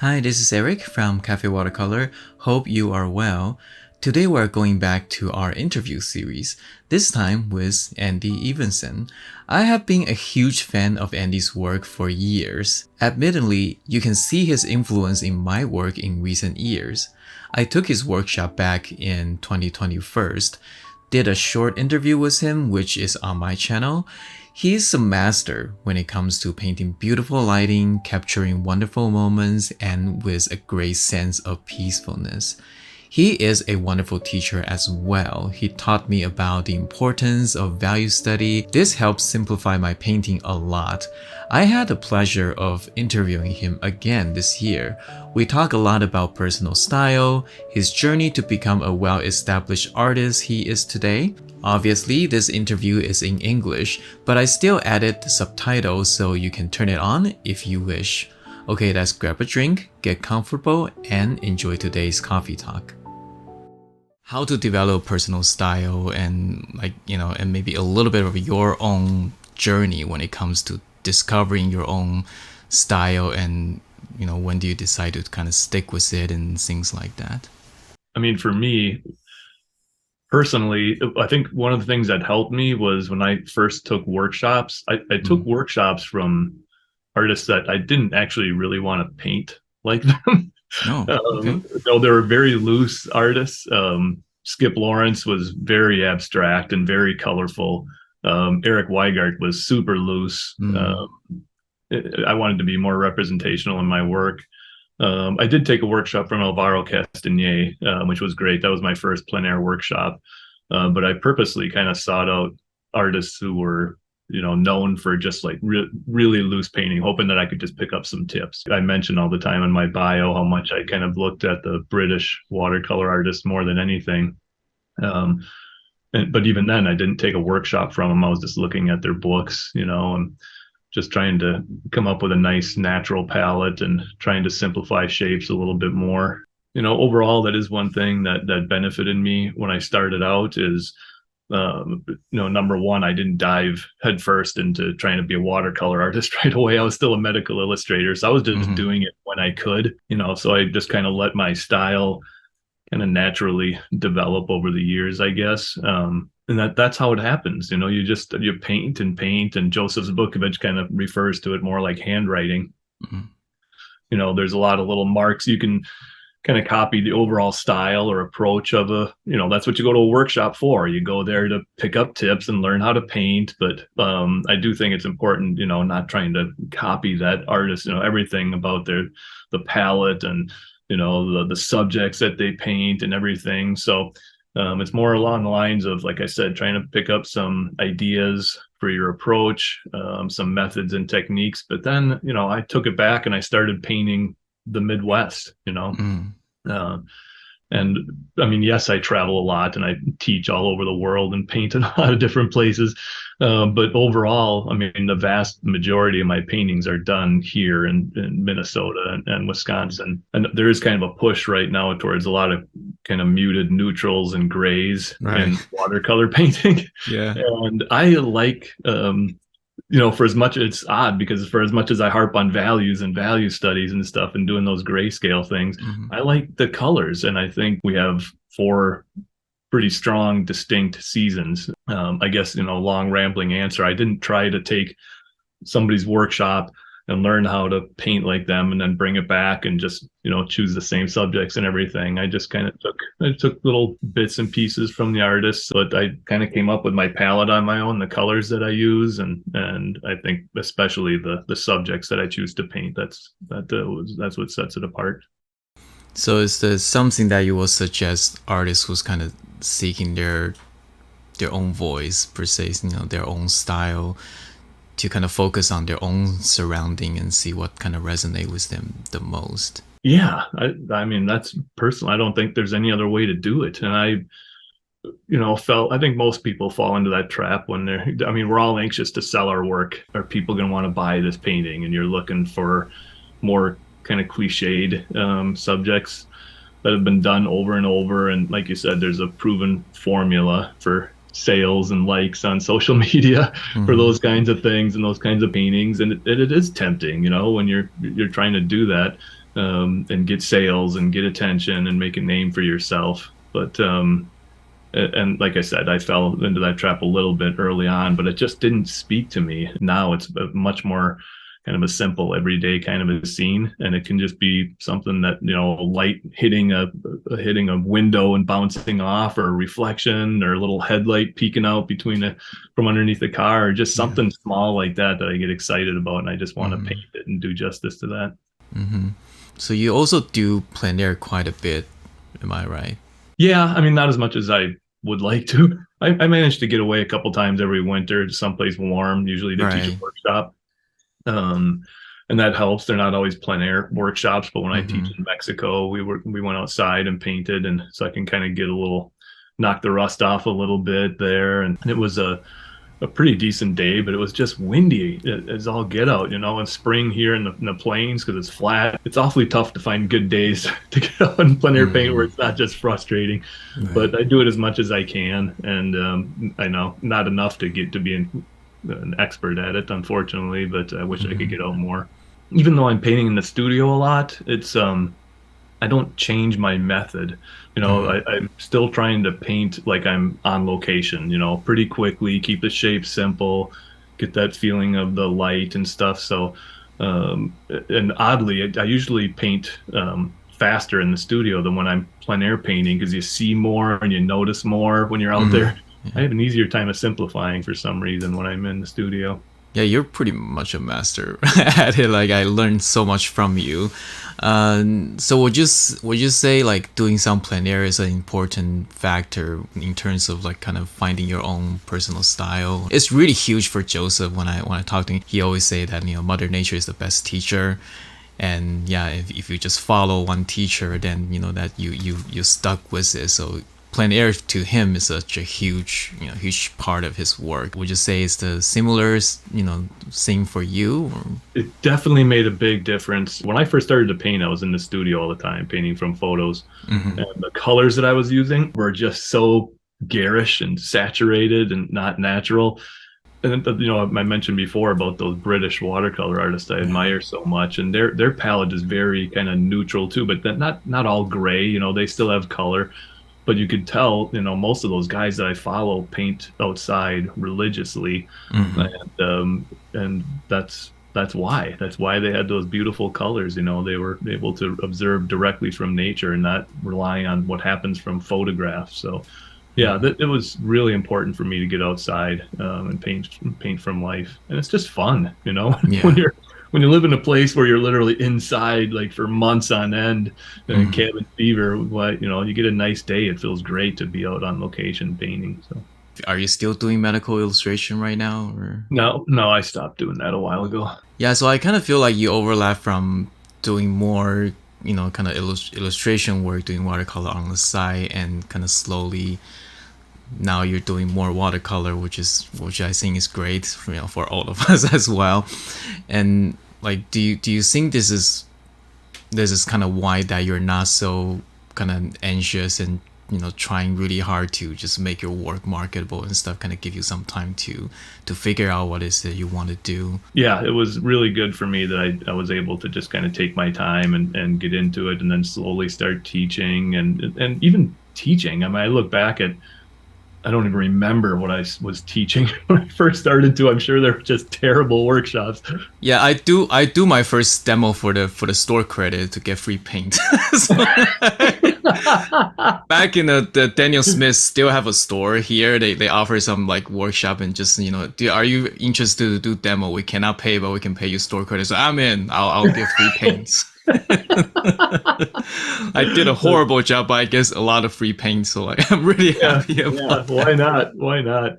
Hi, this is Eric from Cafe Watercolor. Hope you are well. Today we're going back to our interview series, this time with Andy Evansen. I have been a huge fan of Andy's work for years. Admittedly, you can see his influence in my work in recent years. I took his workshop back in 2021, did a short interview with him, which is on my channel. He's a master when it comes to painting beautiful lighting, capturing wonderful moments, and with a great sense of peacefulness. He is a wonderful teacher as well. He taught me about the importance of value study. This helped simplify my painting a lot. I had the pleasure of interviewing him again this year. We talk a lot about personal style, his journey to become a well-established artist he is today. Obviously, this interview is in English, but I still added subtitles so you can turn it on if you wish. Okay, let's grab a drink, get comfortable, and enjoy today's coffee talk. How to develop personal style and and maybe a little bit of your own journey when it comes to discovering your own style, and when do you decide to kind of stick with it and things like that? I mean, for me personally, I think one of the things that helped me was when I first took workshops. I took workshops from artists that I didn't actually really want to paint like them. No. Okay. Though they were very loose artists. Skip Lawrence was very abstract and very colorful. Eric Weigart was super loose. I wanted to be more representational in my work. I did take a workshop from Alvaro Castagnet, which was great. That was my first plein air workshop. But I purposely kind of sought out artists who were, known for just like really loose painting, hoping that I could just pick up some tips. I mention all the time in my bio how much I kind of looked at the British watercolor artists more than anything. But even then, I didn't take a workshop from them. I was just looking at their books, and just trying to come up with a nice natural palette and trying to simplify shapes a little bit more. Overall, that is one thing that benefited me when I started out is, number one, I didn't dive headfirst into trying to be a watercolor artist right away. I was still a medical illustrator, so I was just doing it when I could, so I just kind of let my style kind of naturally develop over the years, I guess. And that's how it happens. You paint and paint, and Joseph Zbukevich kind of refers to it more like handwriting. There's a lot of little marks you can kind of copy the overall style or approach of that's what you go to a workshop for. You go there to pick up tips and learn how to paint. But I do think it's important, not trying to copy that artist, everything about the palette and, the subjects that they paint and everything. So it's more along the lines of, like I said, trying to pick up some ideas for your approach, some methods and techniques. But then, I took it back and I started painting the Midwest, and I mean, yes, I travel a lot and I teach all over the world and paint in a lot of different places. But overall, I mean, the vast majority of my paintings are done here in Minnesota and Wisconsin. And there is kind of a push right now towards a lot of kind of muted neutrals and grays in watercolor painting. Yeah. And I like, for as much, it's odd because for as much as I harp on values and value studies and stuff and doing those grayscale things, I like the colors. And I think we have 4 pretty strong, distinct seasons. I guess, long rambling answer. I didn't try to take somebody's workshop and learn how to paint like them and then bring it back and just, choose the same subjects and everything. I just kind of took little bits and pieces from the artists, but I kind of came up with my palette on my own, the colors that I use. And I think especially the subjects that I choose to paint, that's what sets it apart. So is there something that you will suggest artists who's kind of seeking their own voice per se, their own style, to kind of focus on their own surrounding and see what kind of resonate with them the most? Yeah, I mean, that's personal. I don't think there's any other way to do it. And I think most people fall into that trap when we're all anxious to sell our work. Are people going to want to buy this painting? And you're looking for more kind of cliched subjects that have been done over and over. And like you said, there's a proven formula for sales and likes on social media for those kinds of things and those kinds of paintings. And it is tempting, when you're trying to do that. and get sales and get attention and make a name for yourself. But and like I said, I fell into that trap a little bit early on, but it just didn't speak to me. Now it's a much more kind of a simple everyday kind of a scene, and it can just be something that, light hitting a window and bouncing off, or a reflection, or a little headlight peeking out from underneath the car, or just Yeah. something small like that I get excited about, and I just want to Mm-hmm. paint it and do justice to that. Mm-hmm. So you also do plein air quite a bit, am I right? Yeah, I mean, not as much as I would like to. I managed to get away a couple times every winter to someplace warm, usually to teach a Right. workshop. Um, and that helps. They're not always plein air workshops, but when I teach Mm-hmm. in Mexico, we went outside and painted, and so I can kind of knock the rust off a little bit there. And it was a pretty decent day, but it was just windy as all get out, in spring here in the plains, because it's flat. It's awfully tough to find good days to get out in plein air paint where Mm, it's not just frustrating. right. But I do it as much as I can, and I know not enough to get to be an expert at it, unfortunately, but I wish I could Mm-hmm. get out more. Even though I'm painting in the studio a lot, it's I don't change my method. Mm-hmm. I'm still trying to paint like I'm on location, pretty quickly, keep the shape simple, get that feeling of the light and stuff. So, and oddly, I usually paint faster in the studio than when I'm plein air painting, because you see more and you notice more when you're out Mm-hmm. there. I Yeah. have an easier time of simplifying for some reason when I'm in the studio. Yeah, you're pretty much a master at it. Like I learned so much from you. So would you say like doing some plein air is an important factor in terms of like kind of finding your own personal style? It's really huge for Joseph. When I talk to him, he always say that Mother Nature is the best teacher, and yeah, if you just follow one teacher, then that you stuck with it. So plein air to him is such a huge part of his work. Would you say it's the similar thing for you? Or? It definitely made a big difference. When I first started to paint, I was in the studio all the time, painting from photos. Mm-hmm. And the colors that I was using were just so garish and saturated and not natural. And I mentioned before about those British watercolor artists I Right. admire so much, and their palette is very kind of neutral too, but not all gray. They still have color, but you could tell, most of those guys that I follow paint outside religiously, Mm-hmm. and that's why they had those beautiful colors. They were able to observe directly from nature and not relying on what happens from photographs. So yeah, Mm-hmm. it was really important for me to get outside, and paint from life, and it's just fun, when Yeah. you live in a place where you're literally inside like for months on end, and Mm-hmm. cabin fever. You get a nice day, it feels great to be out on location painting. So Are you still doing medical illustration right now, or? no, no, I stopped doing that a while ago. Yeah, so I kind of feel like you overlap from doing more, kind of illustration work, doing watercolor on the side, and kind of slowly now you're doing more watercolor, which I think is great, for all of us as well. And like, do you think this is kind of why that you're not so kind of anxious and trying really hard to just make your work marketable and stuff, kind of give you some time to figure out what is it you want to do? Yeah, it was really good for me that I was able to just kind of take my time and get into it, and then slowly start teaching, and even teaching. I mean, I look back at, I don't even remember what I was teaching when I first started to. I'm sure they were just terrible workshops. Yeah, I do my first demo for the store credit to get free paint. So, back in the Daniel Smith still have a store here. They offer some like workshop, and just are you interested to do demo? We cannot pay, but we can pay you store credit. So I'm in. I'll give free paints. I did a horrible job, but I guess a lot of free paint, so like I'm really Yeah, happy yeah. about Why that. not? Why not?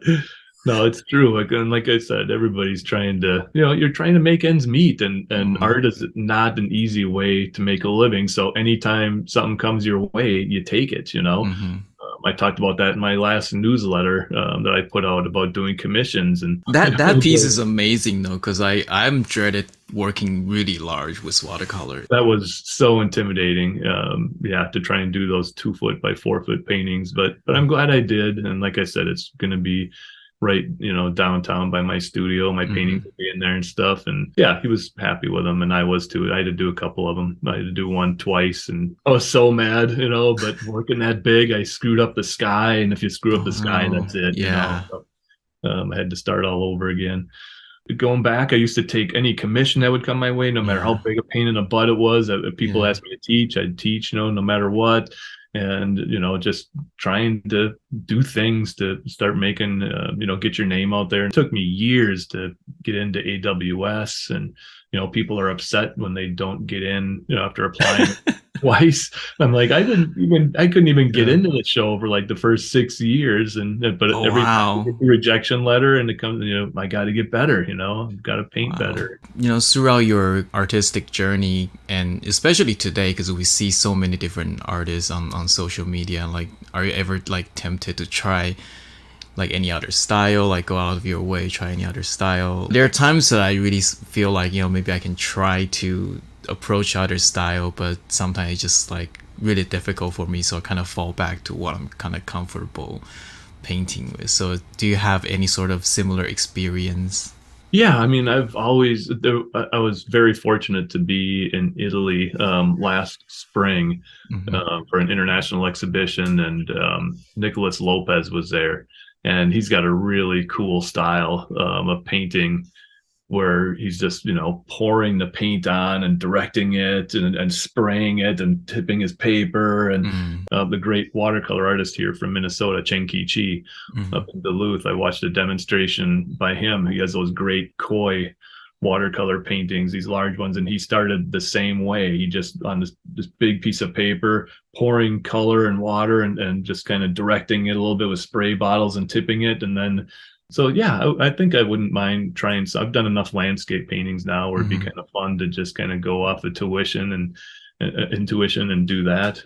No, it's true. And like I said, everybody's trying to, you're trying to make ends meet, and Mm, art is not an easy way to make a living. So anytime something comes your way, you take it. hmm I talked about that in my last newsletter, that I put out about doing commissions, and That piece is amazing though, because I'm dreaded working really large with watercolor. that was so intimidating. Yeah, to try and do those 2 foot by 4 foot paintings, but I'm glad I did. And like I said, it's going to be right, downtown by my studio. My paintings Mm-hmm. would be in there and stuff. And yeah, he was happy with them, and I was too. I had to do a couple of them. I had to do one twice, and I was so mad, but working that big, I screwed up the sky. And if you screw up the sky, Oh, that's it. yeah. So, I had to start all over again. Going back, I used to take any commission that would come my way, no matter how Yeah. big a pain in the butt it was. If people Yeah. asked me to teach, I'd teach, no matter what. And, just trying to do things to start making, get your name out there. It took me years to get into AWS, and, people are upset when they don't get in, after applying twice. I'm like, I couldn't even get Yeah. into the show for like the first 6 years. But Oh, every time you wow. get the rejection letter and it comes, I got to get better, I've got to paint Wow. better. Throughout your artistic journey, and especially today, because we see so many different artists on social media, like, are you ever like tempted to try like any other style, like go out of your way, try any other style? There are times that I really feel like, maybe I can try to approach other style, but sometimes it's just like really difficult for me. So I kind of fall back to what I'm kind of comfortable painting with. So do you have any sort of similar experience? Yeah, I mean, I was very fortunate to be in Italy last spring Mm-hmm. for an international exhibition, and Nicholas Lopez was there, and he's got a really cool style of painting where he's just pouring the paint on and directing it and spraying it and tipping his paper. And Mm-hmm. the great watercolor artist here from Minnesota, Chen Chi Mm-hmm. up in Duluth, I watched a demonstration by him. He has those great koi watercolor paintings, these large ones, and he started the same way. He just on this big piece of paper, pouring color and water and just kind of directing it a little bit with spray bottles and tipping it. And then so yeah, I think I wouldn't mind trying. So I've done enough landscape paintings now where it'd be Mm-hmm. kind of fun to just kind of go off the tuition and intuition and do that.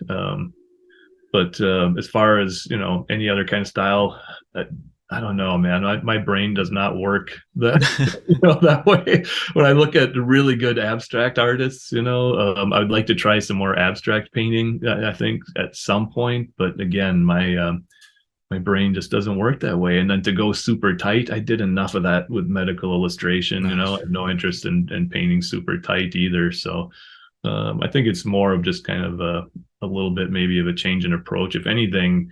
But as far as any other kind of style, I don't know, man. My brain does not work that that way. When I look at really good abstract artists, I'd like to try some more abstract painting. I think at some point, but again, my brain just doesn't work that way. And then to go super tight, I did enough of that with medical illustration. I have no interest in painting super tight either. So I think it's more of just kind of a little bit maybe of a change in approach. If anything,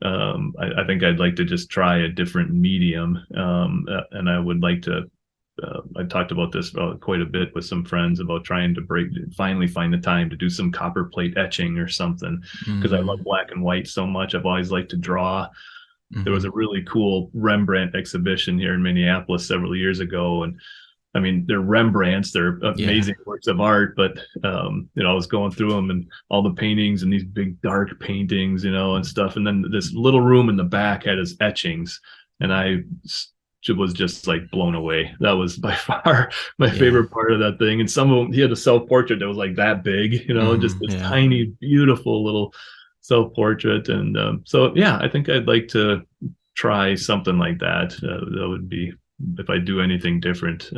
I think I'd like to just try a different medium. And I would like to, I talked about this quite a bit with some friends about trying to finally find the time to do some copper plate etching or something, because I love Mm-hmm. black and white so much. I've always liked to draw. There was Mm-hmm. a really cool Rembrandt exhibition here in Minneapolis several years ago, and I mean, they're Rembrandts, they're Yeah. amazing works of art, but I was going through them and all the paintings and these big dark paintings, and stuff. And then this little room in the back had his etchings, and I was just like blown away. That was by far my Yeah. favorite part of that thing. And some of them, he had a self-portrait that was like that big, just Mm-hmm. this Yeah. tiny, beautiful little self-portrait. And so, yeah, I think I'd like to try something like that. That would be, if I do anything different.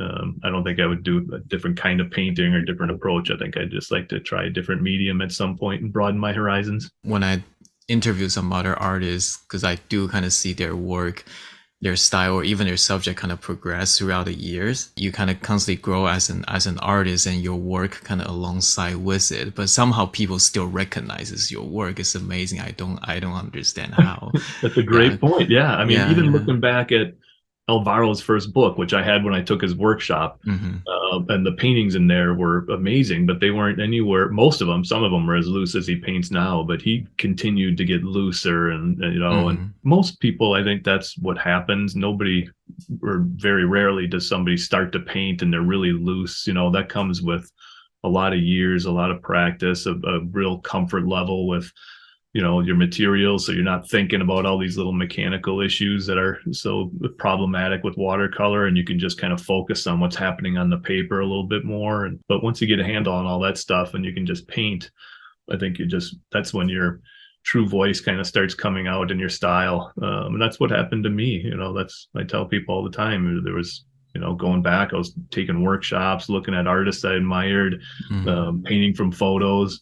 I don't think I would do a different kind of painting or different approach. I think I'd just like to try a different medium at some point and broaden my horizons. When I interview some other artists, because I do kind of see their work, their style, or even their subject kind of progress throughout the years. You kind of constantly grow as an artist, and your work kind of alongside with it. But somehow people still recognizes your work. It's amazing. I don't understand how. That's a Yeah. great point. Yeah. I mean, Yeah. even Yeah. looking back at Alvaro's first book, which I had when I took his workshop, Mm-hmm. and the paintings in there were amazing, but they weren't anywhere. Most of them, some of them were as loose as he paints now, but he continued to get looser, and Mm-hmm. most people, I think that's what happens. Nobody, or very rarely does somebody start to paint and they're really loose. That comes with a lot of years, a lot of practice, a real comfort level with your materials, so you're not thinking about all these little mechanical issues that are so problematic with watercolor, and you can just kind of focus on what's happening on the paper a little bit more. But once you get a handle on all that stuff and you can just paint, I think that's when your true voice kind of starts coming out in your style. And that's what happened to me. I tell people all the time. There was, going back, I was taking workshops, looking at artists I admired, Mm-hmm. painting from photos,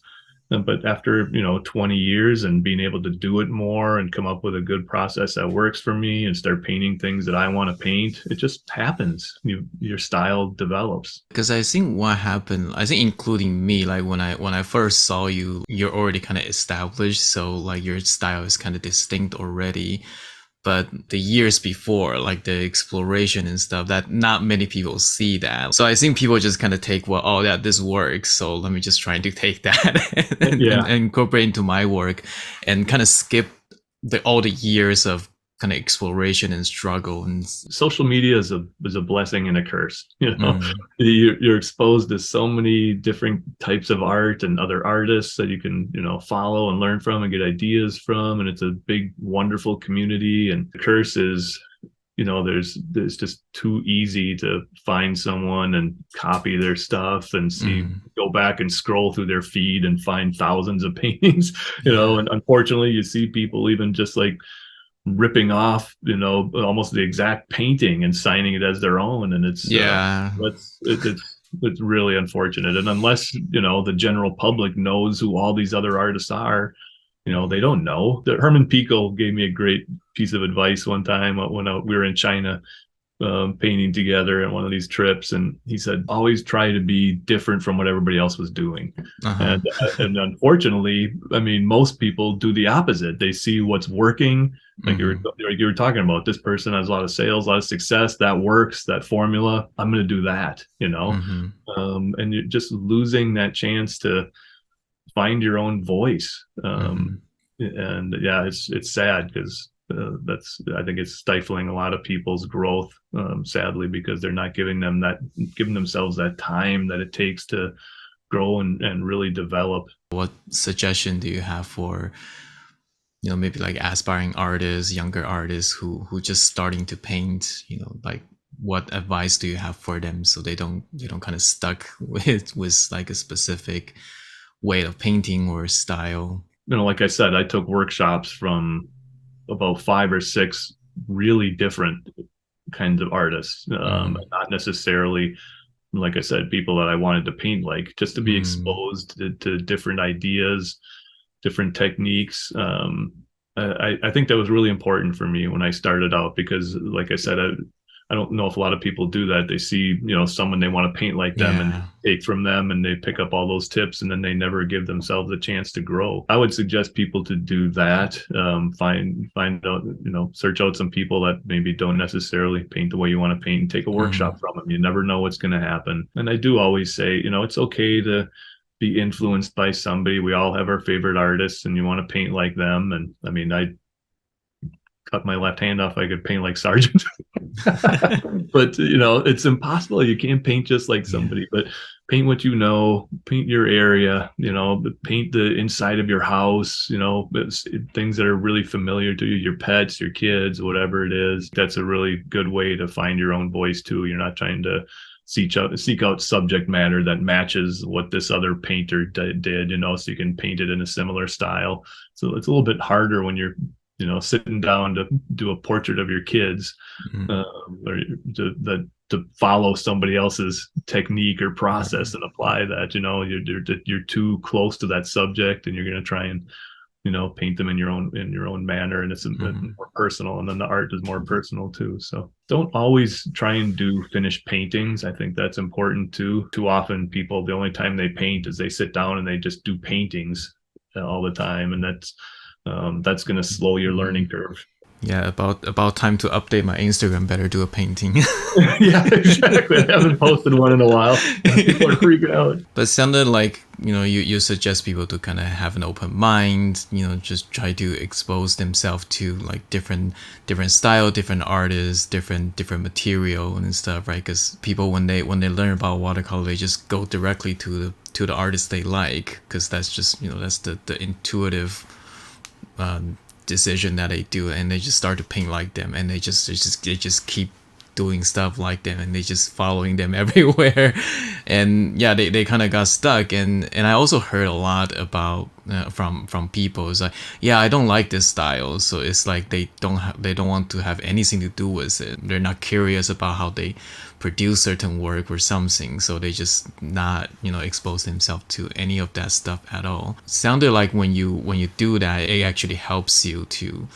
But after 20 years and being able to do it more and come up with a good process that works for me and start painting things that I want to paint, it just happens. Your style develops. Because I think what happened, I think including me, like when I first saw you, you're already kind of established, so like your style is kind of distinct already. But the years before, like the exploration and stuff, that not many people see that. So I think people just kind of take, well, oh yeah, this works, so let me just try to take that and incorporate into my work, and kind of skip all the years of kind of exploration and struggle. And social media is a blessing and a curse. You're exposed to so many different types of art and other artists that you can follow and learn from and get ideas from, and it's a big wonderful community. And the curse is there's just too easy to find someone and copy their stuff and go back and scroll through their feed and find thousands of paintings. And unfortunately you see people even just like ripping off almost the exact painting and signing it as their own, and it's really unfortunate. And unless the general public knows who all these other artists are, they don't know. Herman Pico gave me a great piece of advice one time when we were in China painting together in one of these trips, and he said, always try to be different from what everybody else was doing. And unfortunately, I mean, most people do the opposite. They see what's working, like you were talking about. This person has a lot of sales, a lot of success, that works, that formula, I'm going to do that. And you're just losing that chance to find your own voice. And yeah, it's sad because I think it's stifling a lot of people's growth, sadly, because they're not giving themselves that time that it takes to grow and really develop. What suggestion do you have for maybe like aspiring artists, younger artists who just starting to paint? Like what advice do you have for them so they don't kind of stuck with like a specific way of painting or style? Like I said, I took workshops from about 5 or 6 really different kinds of artists, not necessarily, like I said, people that I wanted to paint like, just to be exposed to different ideas, different techniques. I think that was really important for me when I started out, because like I said, I don't know if a lot of people do that. They see, someone they want to paint like them and take from them, and they pick up all those tips, and then they never give themselves a chance to grow. I would suggest people to do that. Find out, search out some people that maybe don't necessarily paint the way you want to paint and take a workshop from them. You never know what's going to happen. And I do always say, it's okay to be influenced by somebody. We all have our favorite artists and you want to paint like them. And I mean, I cut my left hand off, I could paint like Sargent. But it's impossible. You can't paint just like somebody, but paint what paint your area, paint the inside of your house, things that are really familiar to you, your pets, your kids, whatever it is. That's a really good way to find your own voice too. You're not trying to seek out subject matter that matches what this other painter did, so you can paint it in a similar style. So it's a little bit harder when you're sitting down to do a portrait of your kids, or to follow somebody else's technique or process and apply that. You're too close to that subject, and you're going to try and paint them in your own manner, and it's more personal. And then the art is more personal too. So don't always try and do finished paintings. I think that's important too. Too often people, the only time they paint is they sit down and they just do paintings all the time, and that's going to slow your learning curve. Yeah, about time to update my Instagram. Better do a painting. Yeah, exactly. I haven't posted one in a while. People are freaking out. But it sounded like you suggest people to kind of have an open mind. Just try to expose themselves to like different style, different artists, different material and stuff, right? Because people when they learn about watercolor, they just go directly to the artist they like, because that's just that's the intuitive decision that they do, and they just start to paint like them, and they just keep doing stuff like them, and they just following them everywhere. And yeah, they kind of got stuck. And I also heard a lot about from people. It's like, yeah, I don't like this style, so it's like they don't want to have anything to do with it. They're not curious about how they produce certain work or something, so they just not expose themselves to any of that stuff at all. Sounded like when you do that, it actually helps you to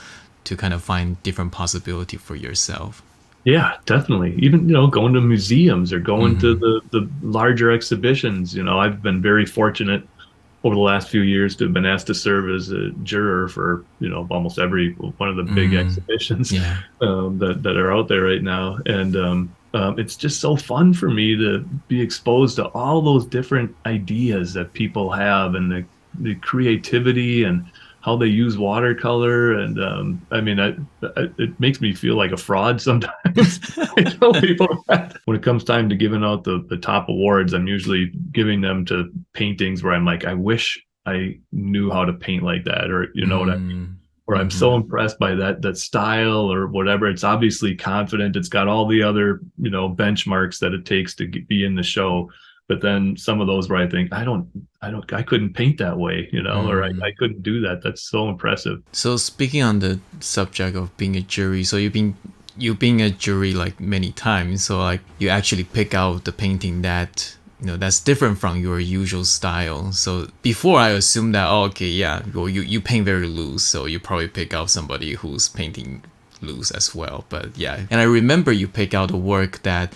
kind of find different possibility for yourself. Yeah, definitely. Even, going to museums or going to Mm-hmm. the larger exhibitions. I've been very fortunate over the last few years to have been asked to serve as a juror for, almost every one of the big Mm, exhibitions yeah. that are out there right now. And it's just so fun for me to be exposed to all those different ideas that people have, and the creativity and how they use watercolor. And I mean, it makes me feel like a fraud sometimes. I tell people that when it comes time to giving out the top awards, I'm usually giving them to paintings where I'm like, I wish I knew how to paint like that, or you know what I mean? Mm, Or I'm mm-hmm. so impressed by that style or whatever. It's obviously confident. It's got all the other, benchmarks that it takes to be in the show. But then some of those where I think, I couldn't paint that way, or I Mm. couldn't do that. That's so impressive. So speaking on the subject of being a jury, so you've been a jury like many times. So like you actually pick out the painting that that's different from your usual style. So before I assumed that, oh, okay, yeah, well, you paint very loose, so you probably pick out somebody who's painting loose as well. But yeah, and I remember you pick out a work that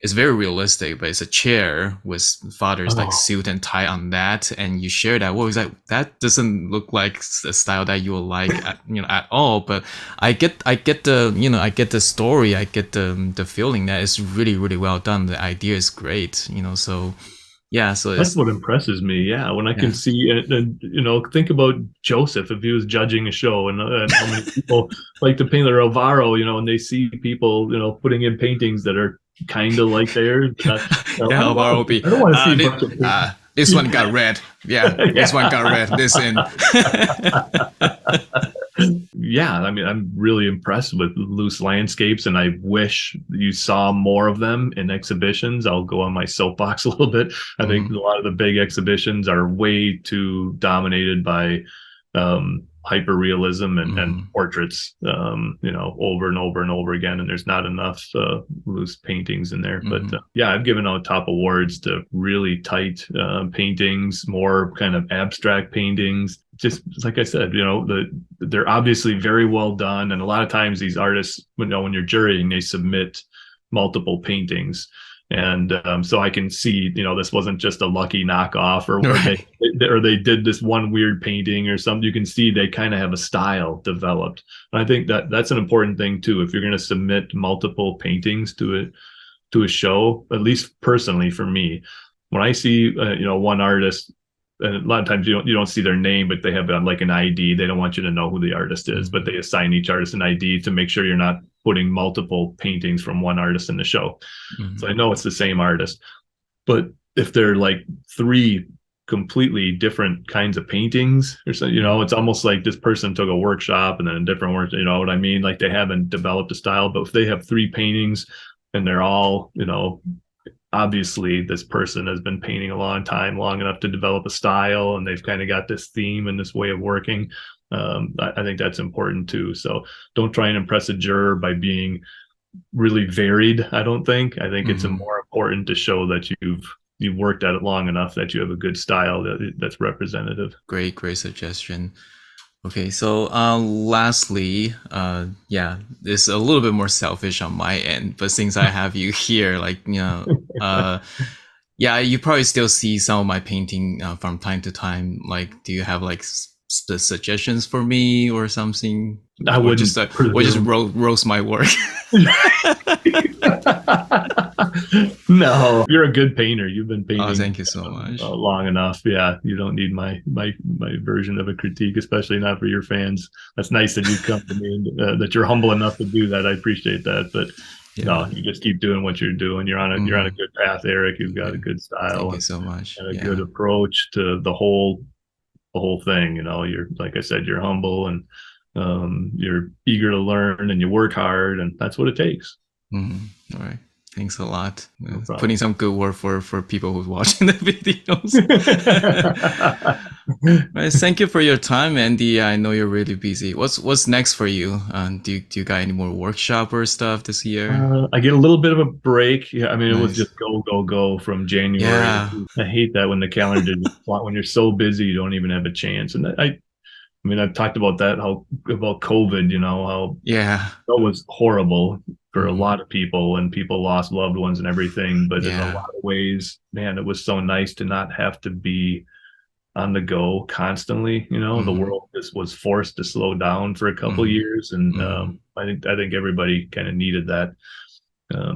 it's very realistic, but it's a chair with father's like Oh, suit and tie on that, and you share that. Well, it's like that doesn't look like a style that you will like, at all. But I get the story, I get the feeling that it's really, really well done. The idea is great, So yeah, so that's it's what impresses me. Yeah, when I can yeah, see and think about Joseph if he was judging a show, and how many people like to paint their Alvaro, and they see people, putting in paintings that are kind of like theirs. yeah. Alvaro will be I don't want to see a bunch of this one got red. Yeah, this one yeah. got red. This in. Yeah, I mean, I'm really impressed with loose landscapes, and I wish you saw more of them in exhibitions. I'll go on my soapbox a little bit. I think a Mhm, lot of the big exhibitions are way too dominated by hyper realism and mhm, portraits, over and over and over again, and there's not enough loose paintings in there. But mhm, yeah, I've given out top awards to really tight paintings, more kind of abstract paintings. Just like I said, they're obviously very well done, and a lot of times these artists, when you're jurying, they submit multiple paintings, and so I can see, this wasn't just a lucky knockoff, or they right. or they did this one weird painting or something. You can see they kind of have a style developed. And I think that that's an important thing too. If you're going to submit multiple paintings to a show, at least personally for me, when I see one artist, and a lot of times you don't see their name, but they have like an ID. They don't want you to know who the artist is, but Mhm, they assign each artist an ID to make sure you're not putting multiple paintings from one artist in the show. So mhm, I know it's the same artist, but if they're like three completely different kinds of paintings or so, mhm, it's almost like this person took a workshop and then a different work, you know what I mean? Like they haven't developed a style, but if they have three paintings and they're all, obviously this person has been painting a long time, long enough to develop a style, and they've kind of got this theme and this way of working. I think that's important too. So don't try and impress a juror by being really varied. I think it's mhm. more important to show that you've worked at it long enough that you have a good style that's representative. Great, great suggestion. Okay, so lastly, yeah, it's a little bit more selfish on my end, but since I have you here, like yeah, you probably still see some of my painting from time to time. Like, do you have like suggestions for me or something, I wouldn't or just presume. roast my work? No, you're a good painter. You've been Oh, painting thank you so much. long enough. Yeah, you don't need my version of a critique, especially not for your fans. That's nice that you come to me and that you're humble enough to do that. I appreciate that. But Yeah. no, you just keep doing what you're doing. You're on a Mm-hmm. good path, Eric. You've got a Yeah. good Thank style you so much. and a good Yeah. approach to the whole thing. You're, like I said, you're humble, and you're eager to learn, and you work hard, and that's what it takes. All right. Thanks a lot. No Putting problem. some good word for people who's watching the videos. Right. Thank you for your time, Andy. I know you're really busy. What's next for you? Do you got any more workshop or stuff this year? I get a little bit of a break. Yeah, I mean, it was Nice. just go, go, go from January. Yeah. I hate that when the calendar just when you're so busy, you don't even have a chance. And I mean, I've talked about that, how about COVID, how Yeah. that was horrible for a Hmm. lot of people and people lost loved ones and everything. But in a Yeah. lot of ways, man, it was so nice to not have to be on the go constantly. The Hmm. world just was forced to slow down for a couple of Hmm. years, and Hmm. I think everybody kind of needed that.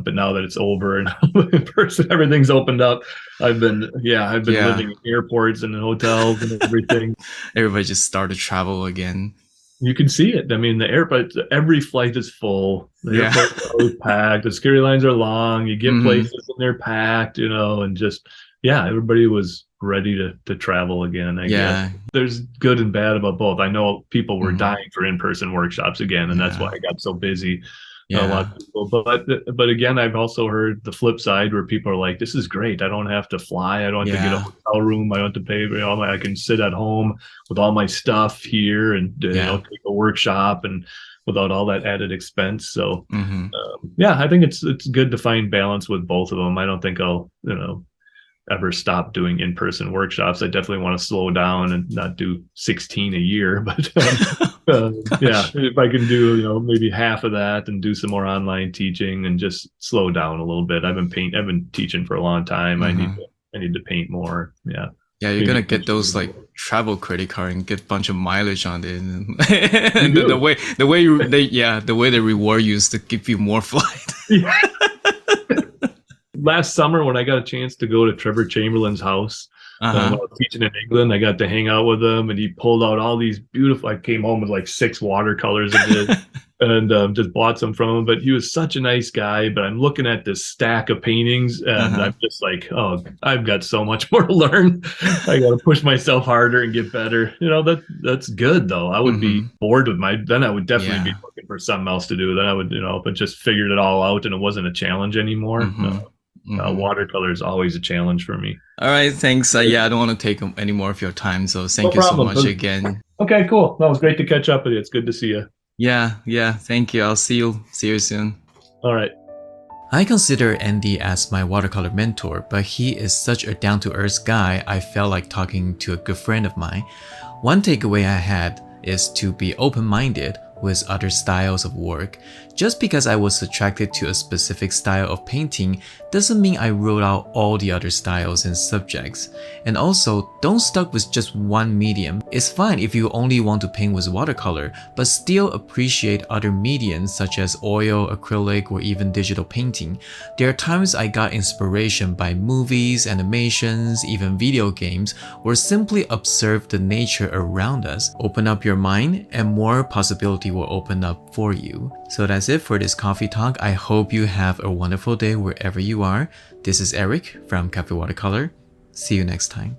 But now that it's over and in person, everything's opened up. I've been Yeah. living in airports and in hotels and everything. Everybody just started travel again. You can see it. I mean, the airport, every flight is full. The Yeah. airports are always packed. The security lines are long. You get Hmm. places and they're packed, and just, yeah, everybody was ready to travel again, I guess. Yeah. There's good and bad about both. I know people were Hmm. dying for in-person workshops again, and that's why Yeah. I got so busy. A lot Yeah. of people, but again, I've also heard the flip side where people are like, "This is great. I don't have to fly. I don't have to get a Yeah. hotel room. I don't have to pay. I can sit at home with all my stuff here and Yeah. take a workshop and without all that added expense." So Hmm. yeah, I think it's good to find balance with both of them. I don't think I'll ever stop doing in-person workshops. I definitely want to slow down and not do 16 a year, but yeah, Gosh. if I can do maybe half of that and do some more online teaching and just slow down a little bit. I've been teaching for a long time. I need Hmm. to I need to paint more. Yeah, Yeah, you're maybe gonna get those like travel credit card and get a bunch of mileage on it, and, you and the do. way the way they reward you is to give you more flight. Yeah. Last summer when I got a chance to go to Trevor Chamberlain's house when I Uh-huh. was teaching in England, I got to hang out with him, and he pulled out all these beautiful. I came home with like 6 watercolors of his, and just bought some from him. But he was such a nice guy. But I'm looking at this stack of paintings, and Uh-huh. I'm just like, oh, I've got so much more to learn. I got to push myself harder and get better. That's good though. I would be Mm-hmm. bored with then I would definitely be Yeah. looking for something else to do. Then I would, if I just figured it all out and it wasn't a challenge anymore. Mm-hmm. Mm-hmm. Watercolor is always a challenge for me. All right, thanks. Yeah, I don't want to take any more of your time, so No thank you so much problem. again. Okay, cool. That was great to catch up with you. It's good to see you. Yeah, yeah, thank you. I'll see you soon. All right. I consider Andy as my watercolor mentor, but he is such a down-to-earth guy I felt like talking to a good friend of mine. One takeaway I had is to be open-minded with other styles of work. Just because I was attracted to a specific style of painting doesn't mean I rule out all the other styles and subjects. And also, don't stuck with just one medium. It's fine if you only want to paint with watercolor, but still appreciate other mediums such as oil, acrylic, or even digital painting. There are times I got inspiration by movies, animations, even video games, or simply observe the nature around us. Open up your mind and more possibility will open up for you. So that's it for this coffee talk. I hope you have a wonderful day wherever you are. This is Eric from Cafe Watercolor. See you next time.